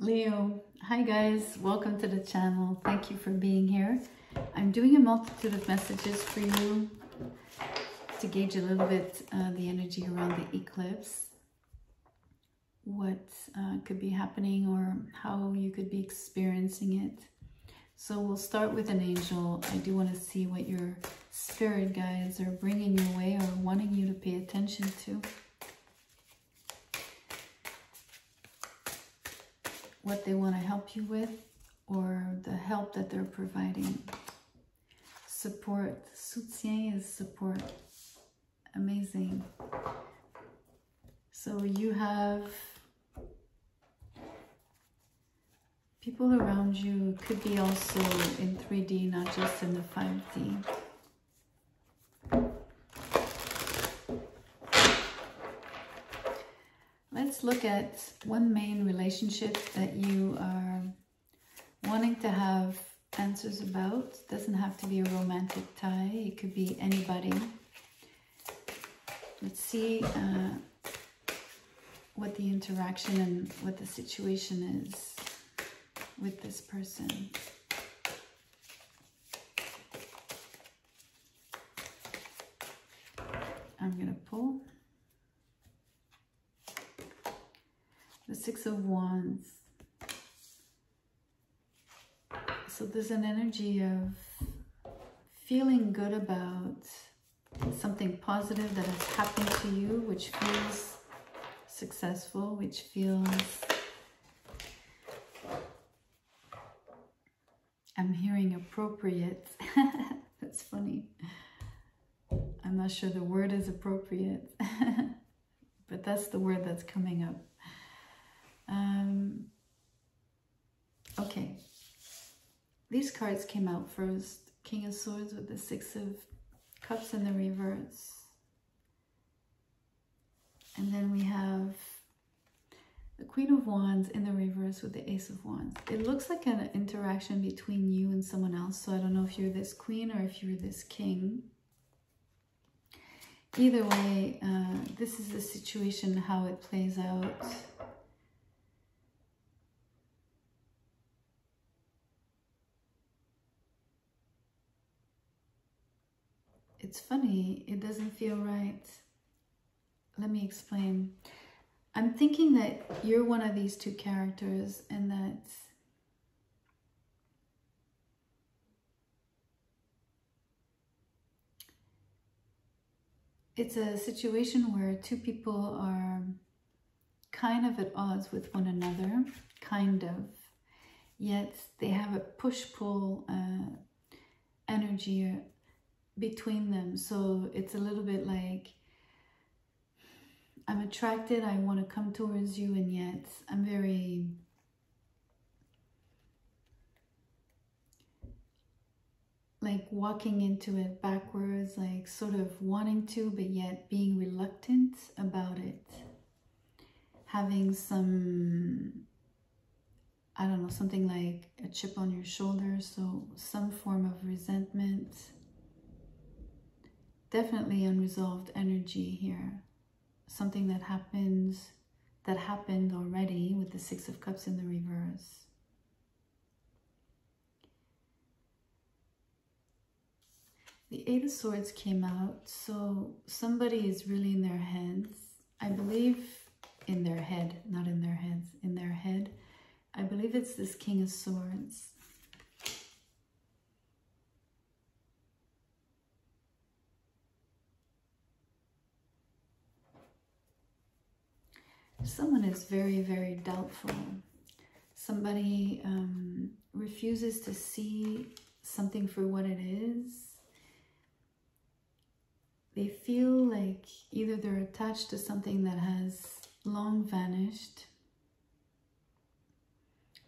Leo, hi guys, welcome to the channel. Thank you for being here. I'm doing a multitude of messages for you to gauge a little bit the energy around the eclipse, what could be happening or how you could be experiencing it. So we'll start with an angel. I do want to see what your spirit guides are bringing your way or wanting you to pay attention to. What they want to help you with, or the help that they're providing. Support. Soutien is support. Amazing. So you have people around you, could be also in 3D, not just in the 5D. Let's look at one main relationship that you are wanting to have answers about. It doesn't have to be a romantic tie. It could be anybody. Let's see what the interaction and what the situation is with this person. I'm going to pull. The Six of Wands. So there's an energy of feeling good about something positive that has happened to you, which feels successful, which feels, I'm hearing appropriate. That's funny. I'm not sure the word is appropriate, but that's the word that's coming up. Okay, these cards came out first. King of Swords with the Six of Cups in the reverse. And then we have the Queen of Wands in the reverse with the Ace of Wands. It looks like an interaction between you and someone else. So I don't know if you're this queen or if you're this king. Either way, this is the situation, how it plays out. It's funny, it doesn't feel right. Let me explain. I'm thinking that you're one of these two characters and that it's a situation where two people are kind of at odds with one another, kind of, yet they have a push-pull energy between them. So it's a little bit like, I'm attracted, I want to come towards you, and yet I'm very like walking into it backwards, like sort of wanting to, but yet being reluctant about it. Having some, I don't know, something like a chip on your shoulder, so some form of resentment. Definitely unresolved energy here. Something that happened already with the Six of Cups in the reverse. The Eight of Swords came out, so somebody is really in their heads. I believe in their head, not in their heads, in their head. I believe it's this King of Swords. Someone is very, very doubtful. Somebody refuses to see something for what it is. They feel like either they're attached to something that has long vanished.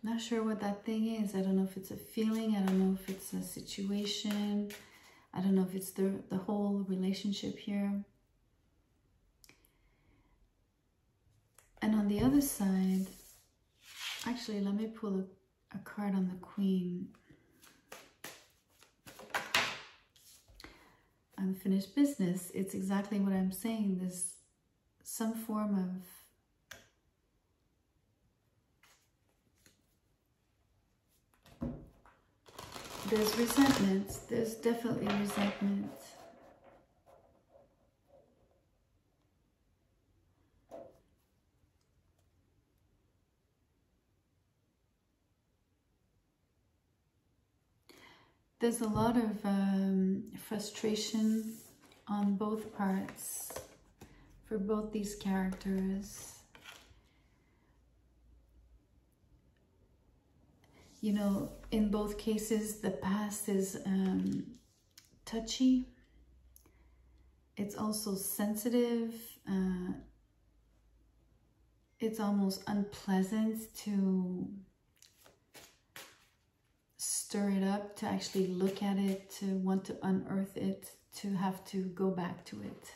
Not sure what that thing is. I don't know if it's a feeling. I don't know if it's a situation. I don't know if it's the whole relationship here. And on the other side, actually, let me pull a card on the Queen. Unfinished business. It's exactly what I'm saying. There's some form of There's resentment. There's definitely resentment. There's a lot of frustration on both parts for both these characters. You know, in both cases, the past is touchy. It's also sensitive. It's almost unpleasant to stir it up, to actually look at it, to want to unearth it, to have to go back to it.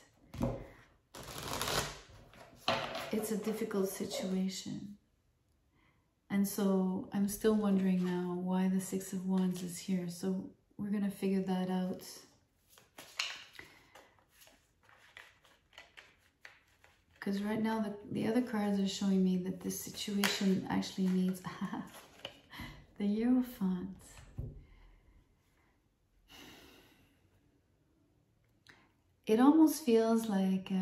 It's a difficult situation. And so I'm still wondering now why the Six of Wands is here. So we're going to figure that out. Because right now the other cards are showing me that this situation actually needs the Hierophant. It almost feels like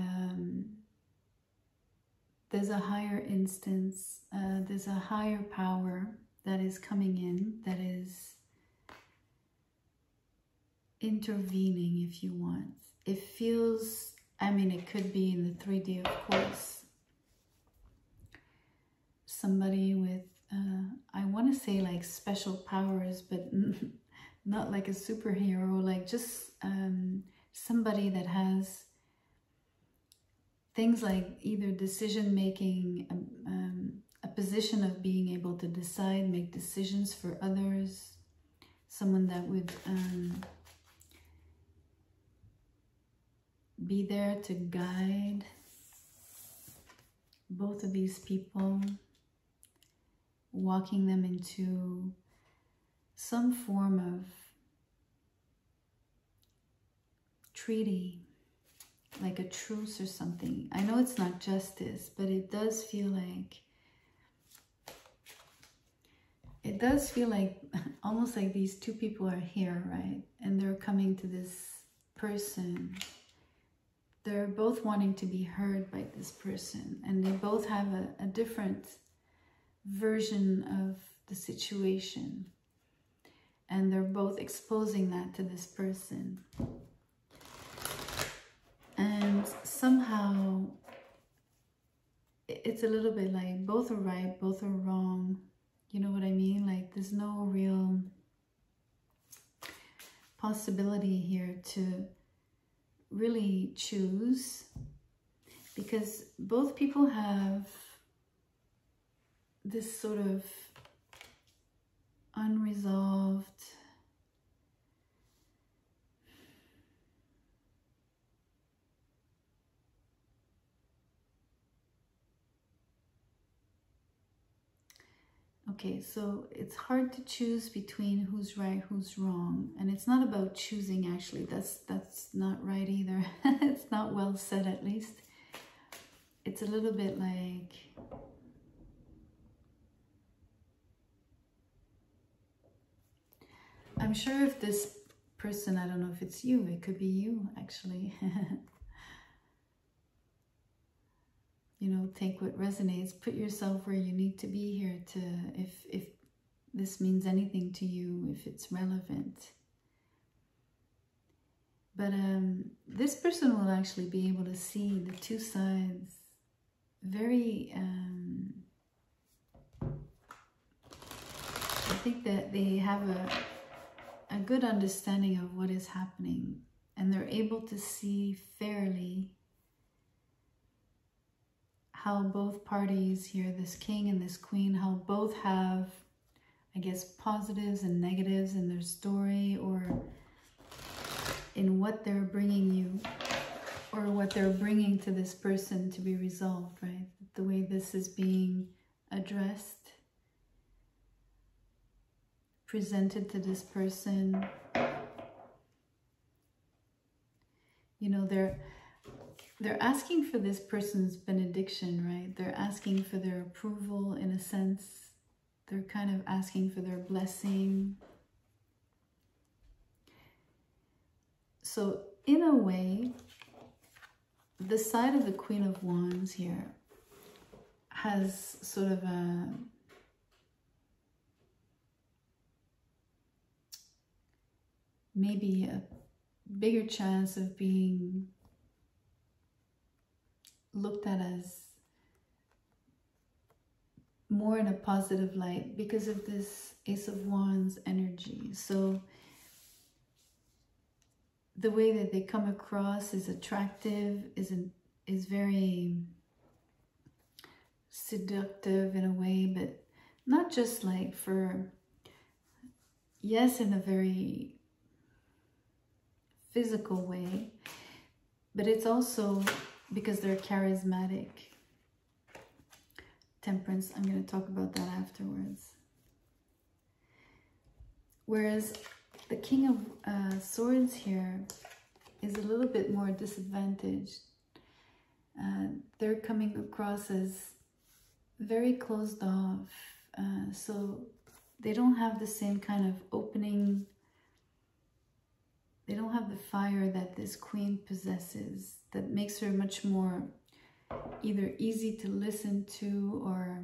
there's a higher instance, there's a higher power that is coming in, that is intervening, if you want. It feels, I mean, it could be in the 3D, of course. Somebody with, I want to say like special powers, but not like a superhero, like just somebody that has things like either decision-making, a position of being able to decide, make decisions for others, someone that would be there to guide both of these people, walking them into some form of treaty, like a truce or something. I know it's not justice, but it does feel like, almost like these two people are here, right? And they're coming to this person. They're both wanting to be heard by this person, and they both have a different version of the situation. And they're both exposing that to this person. And somehow it's a little bit like both are right, both are wrong. You know what I mean? Like there's no real possibility here to really choose, because both people have this sort of unresolved okay, so it's hard to choose between who's right, who's wrong. And it's not about choosing, actually. That's not right either. It's not well said, at least. It's a little bit like, I'm sure if this person, I don't know if it's you, it could be you, actually. You know, take what resonates, put yourself where you need to be here to, if this means anything to you, if it's relevant. But this person will actually be able to see the two sides very, I think that they have a good understanding of what is happening, and they're able to see fairly how both parties here, this king and this queen, how both have, I guess, positives and negatives in their story, or in what they're bringing you, or what they're bringing to this person to be resolved, right? The way this is being addressed, presented to this person. You know, they're asking for this person's benediction, right? They're asking for their approval, in a sense. They're kind of asking for their blessing. So in a way, the side of the Queen of Wands here has sort of a maybe a bigger chance of being looked at as more in a positive light because of this Ace of Wands energy. So the way that they come across is attractive, is very seductive in a way, but not just like for, yes, in a very physical way, but it's also because they're charismatic. Temperance, I'm going to talk about that afterwards. Whereas the King of Swords here is a little bit more disadvantaged. They're coming across as very closed off, so they don't have the same kind of opening. They don't have the fire that this queen possesses that makes her much more either easy to listen to, or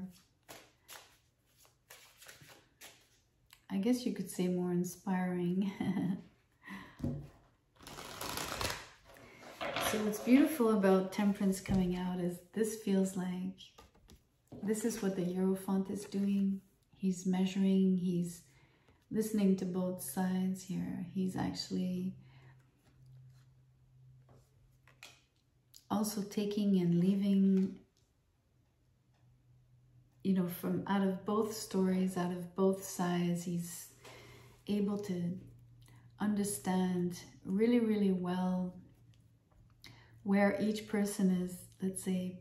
I guess you could say more inspiring. So what's beautiful about Temperance coming out is this feels like this is what the Hierophant is doing. He's measuring, he's listening to both sides here. He's actually also taking and leaving, you know, from out of both stories, out of both sides. He's able to understand really, really well where each person is, let's say,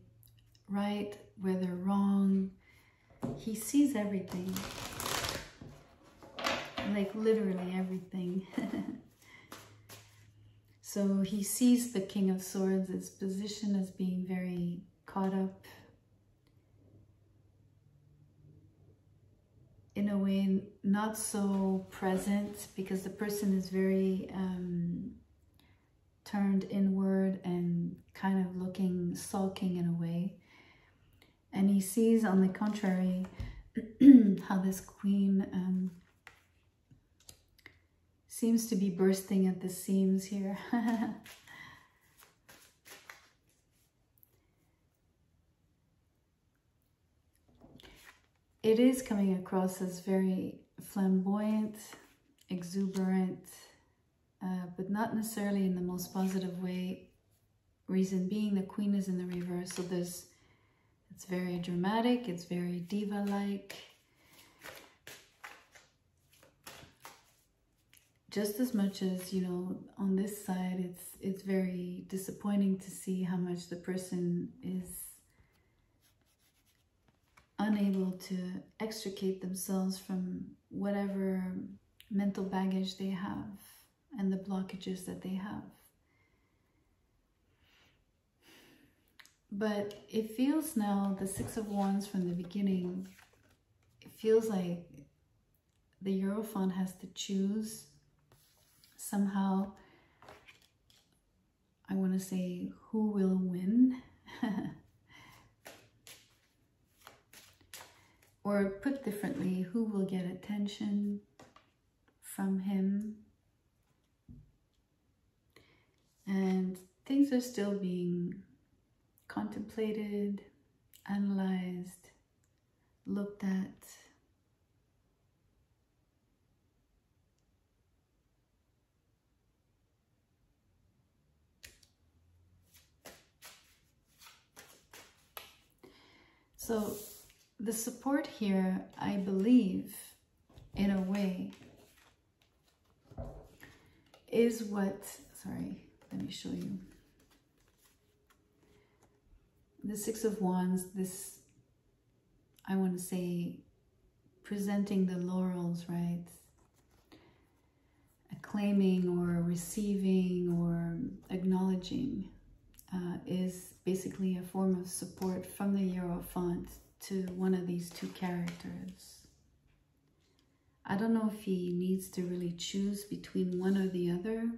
right, where they're wrong. He sees everything, like literally everything. So he sees the King of Swords' position as being very caught up in a way, not so present, because the person is very turned inward and kind of looking, sulking in a way. And he sees, on the contrary, how this queen seems to be bursting at the seams here. It is coming across as very flamboyant, exuberant, but not necessarily in the most positive way. Reason being, the queen is in the reverse, so it's very dramatic, it's very diva-like. Just as much as, you know, on this side, it's very disappointing to see how much the person is unable to extricate themselves from whatever mental baggage they have and the blockages that they have. But it feels now, the Six of Wands from the beginning, it feels like the Hierophant has to choose somehow. I want to say, who will win? Or put differently, who will get attention from him? And things are still being contemplated, analyzed, looked at. So the support here, I believe, in a way, is what, sorry, let me show you. The Six of Wands, this, I want to say, presenting the laurels, right? Acclaiming or receiving or acknowledging is basically a form of support from the Hierophant to one of these two characters. I don't know if he needs to really choose between one or the other.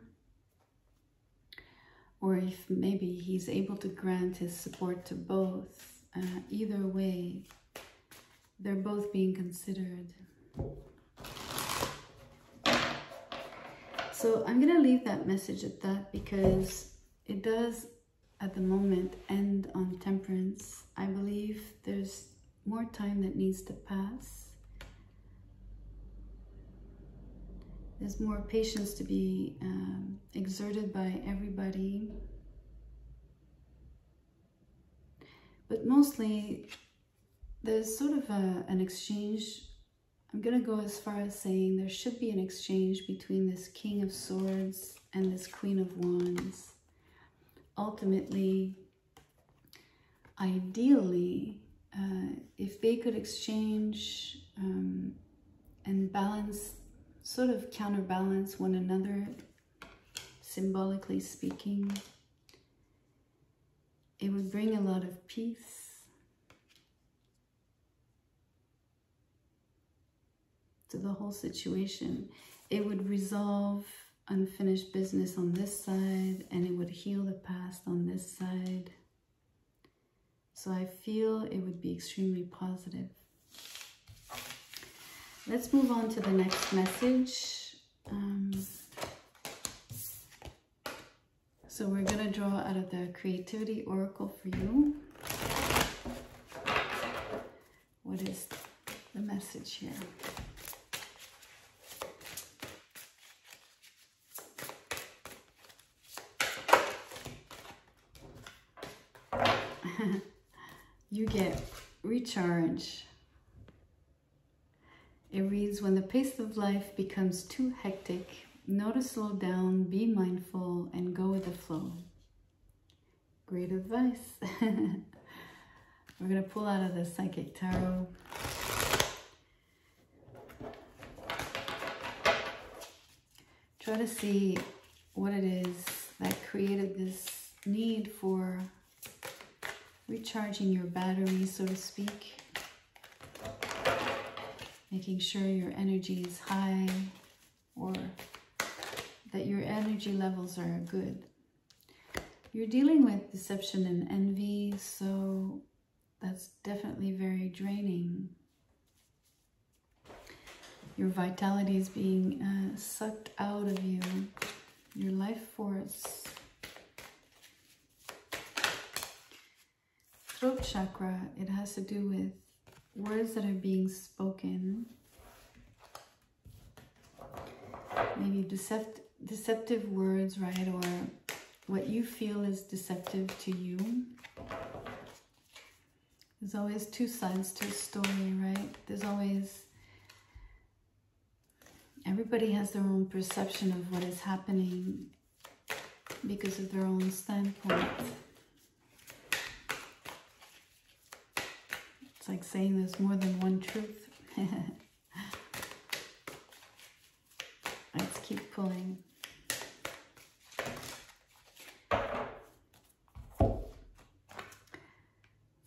or if maybe he's able to grant his support to both. Either way, they're both being considered. So I'm going to leave that message at that, because it does at the moment end on Temperance. I believe there's more time that needs to pass. There's more patience to be exerted by everybody. But mostly, there's sort of an exchange. I'm going to go as far as saying there should be an exchange between this King of Swords and this Queen of Wands. Ultimately, ideally, if they could exchange and balance, sort of counterbalance one another, symbolically speaking, it would bring a lot of peace. To the whole situation. It would resolve unfinished business on this side, and it would heal the past on this side. So I feel it would be extremely positive. Let's move on to the next message. So we're going to draw out of the Creativity Oracle for you. What is the message here? You get recharge. It reads, when the pace of life becomes too hectic, know to slow down, be mindful, and go with the flow. Great advice. We're going to pull out of the Psychic Tarot. Try to see what it is that created this need for recharging your battery, so to speak. Making sure your energy is high, or that your energy levels are good. You're dealing with deception and envy, so that's definitely very draining. Your vitality is being sucked out of you, your life force. Throat chakra, it has to do with words that are being spoken. Maybe deceptive words, right? Or what you feel is deceptive to you. There's always two sides to a story, right? There's always... Everybody has their own perception of what is happening because of their own standpoint. It's like saying there's more than one truth. Let's keep pulling.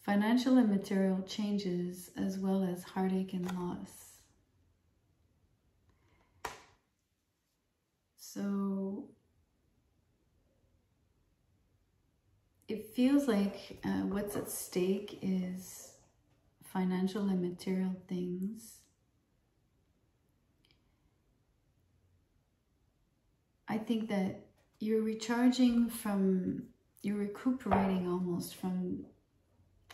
Financial and material changes, as well as heartache and loss. So it feels like what's at stake is financial and material things. I think that you're recharging from, you're recuperating almost from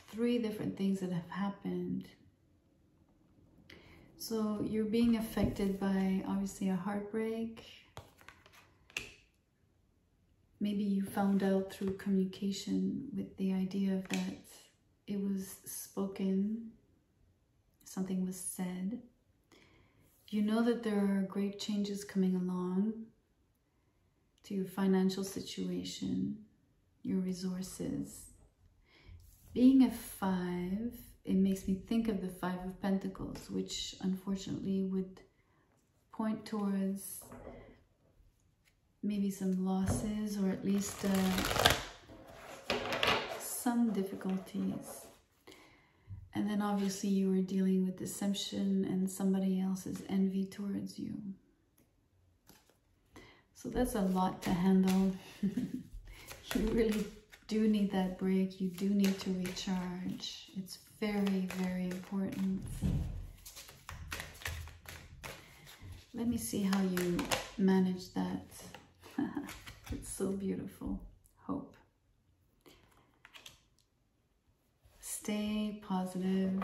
3 different things that have happened. So you're being affected by obviously a heartbreak. Maybe you found out through communication with the idea that it was spoken, something was said. You know that there are great changes coming along to your financial situation, your resources. Being a 5, it makes me think of the 5 of Pentacles, which unfortunately would point towards maybe some losses, or at least some difficulties. And then obviously you were dealing with deception and somebody else's envy towards you. So that's a lot to handle. You really do need that break. You do need to recharge. It's very, very important. Let me see how you manage that. It's so beautiful. Hope. Stay positive.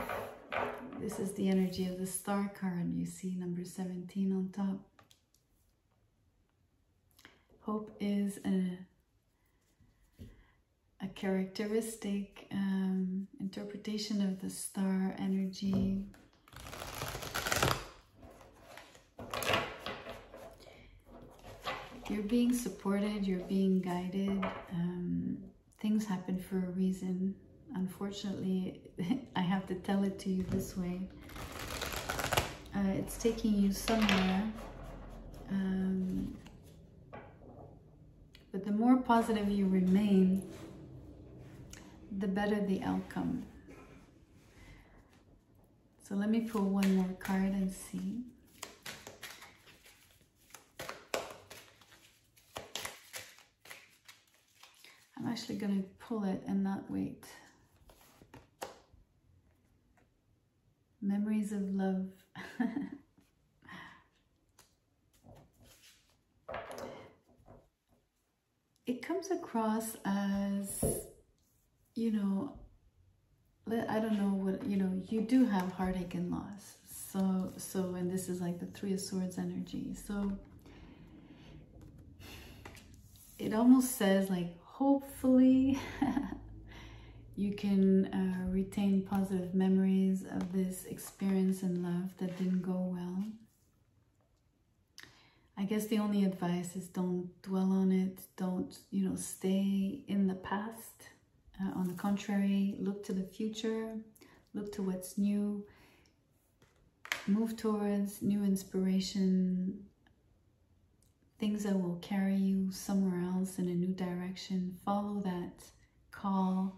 This is the energy of the star card. You see number 17 on top. Hope is a characteristic interpretation of the star energy. You're being supported, you're being guided. Things happen for a reason. Unfortunately, I have to tell it to you this way. It's taking you somewhere. But the more positive you remain, the better the outcome. So let me pull one more card and see. I'm actually going to pull it and not wait. Memories of love. It comes across as, you know, I don't know what, you know, you do have heartache and loss. So, and this is like the Three of Swords energy. So it almost says like, hopefully you can retain positive memories of this experience in love that didn't go well. I guess the only advice is don't dwell on it. Don't, you know, stay in the past. On the contrary, look to the future. Look to what's new. Move towards new inspiration. Things that will carry you somewhere else in a new direction. Follow that call.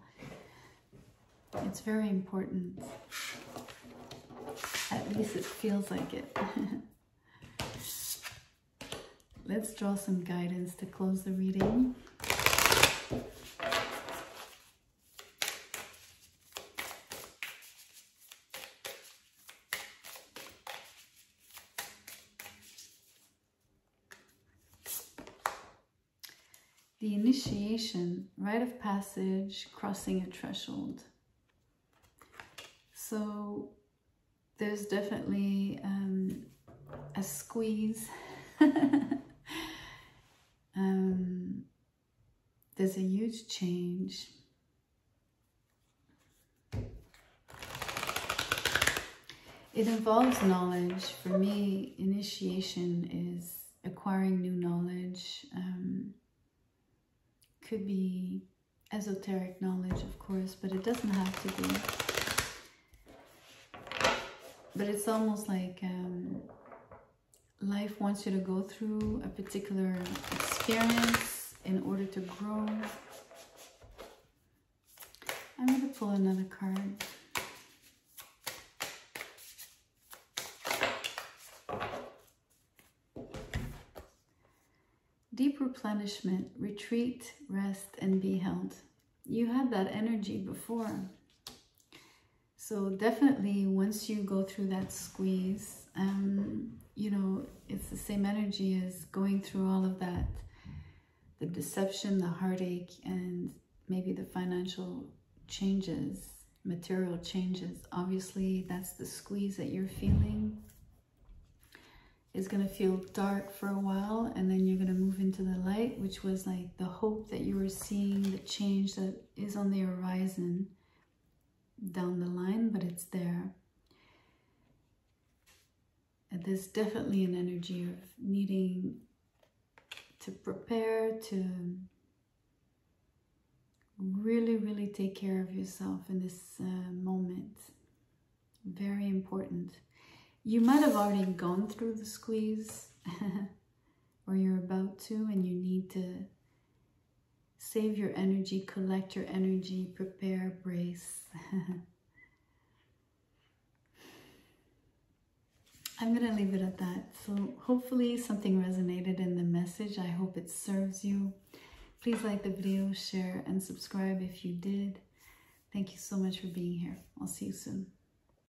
It's very important. At least it feels like it. Let's draw some guidance to close the reading. The initiation, rite of passage, crossing a threshold. So there's definitely a squeeze. There's a huge change. It involves knowledge. For me, initiation is acquiring new knowledge. Could be esoteric knowledge, of course, but it doesn't have to be. But it's almost like life wants you to go through a particular experience in order to grow. I'm going to pull another card. Deep replenishment, retreat, rest, and be held. You had that energy before. So definitely once you go through that squeeze, you know, it's the same energy as going through all of that. The deception, the heartache, and maybe the financial changes, material changes. Obviously, that's the squeeze that you're feeling. It's going to feel dark for a while, and then you're going to move into the light, which was like the hope that you were seeing, the change that is on the horizon down the line, but it's there. And there's definitely an energy of needing to prepare to really, really take care of yourself in this moment. Very important. You might have already gone through the squeeze or you're about to, and you need to save your energy, collect your energy, prepare, brace. I'm going to leave it at that. So hopefully something resonated in the message. I hope it serves you. Please like the video, share, and subscribe if you did. Thank you so much for being here. I'll see you soon.